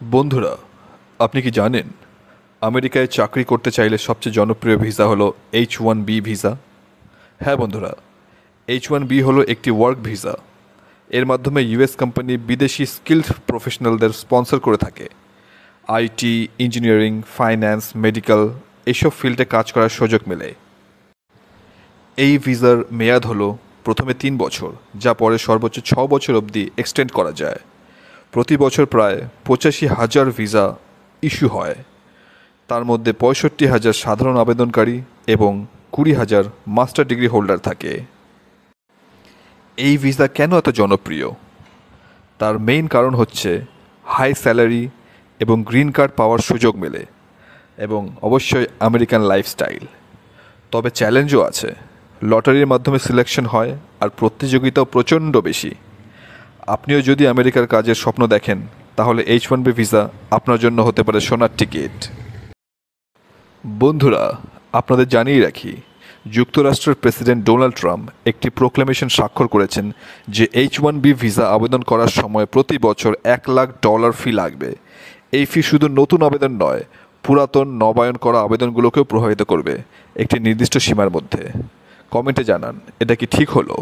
বন্ধুরা, আপনি কি জানেন আমেরিকায় চাকরি করতে চাইলে সবচেয়ে জনপ্রিয় ভিসা হলো H1B ভিসা? হ্যাঁ বন্ধুরা, H1B হলো একটি ওয়ার্ক ভিসা। এর মাধ্যমে ইউএস কোম্পানি বিদেশি স্কিলড প্রফেশনালদের স্পন্সর করে থাকে। আইটি, ইঞ্জিনিয়ারিং, ফাইন্যান্স, মেডিকেল এইসব ফিল্ডে কাজ করার সুযোগ মেলে। এই ভিসার মেয়াদ হলো প্রথমে 3 বছর, যা পরে সর্বোচ্চ 6 বছর অবধি এক্সটেন্ড করা যায়। প্রতি বছর প্রায় 85,000 ভিসা ইস্যু হয়। তার মধ্যে 65,000 সাধারণ আবেদনকারী এবং 20,000 মাস্টার ডিগ্রি হোল্ডার থাকে। এই ভিসা কেন এত জনপ্রিয়? তার মেইন কারণ হচ্ছে হাই স্যালারি এবং গ্রিন কার্ড পাওয়ার সুযোগ মেলে, এবং অবশ্যই আমেরিকান লাইফস্টাইল। তবে চ্যালেঞ্জও আছে। লটারির মাধ্যমে সিলেকশন হয়, আর প্রতিযোগিতাও প্রচণ্ড বেশি। আপনিও যদি আমেরিকার কাজের স্বপ্ন দেখেন, তাহলে H1B ভিসা আপনার জন্য হতে পারে সোনার টিকিট। বন্ধুরা, আপনাদের জানিয়ে রাখি, যুক্তরাষ্ট্রের প্রেসিডেন্ট ডোনাল্ড ট্রাম্প একটি প্রোক্লেমেশন স্বাক্ষর করেছেন যে H1B ভিসা আবেদন করার সময় প্রতি বছর $1,00,000 ফি লাগবে। এই ফি শুধু নতুন আবেদন নয়, পুরাতন নবায়ন করা আবেদনগুলোকেও প্রভাবিত করবে একটি নির্দিষ্ট সীমার মধ্যে। কমেন্টে জানান, এটা কি ঠিক হলো?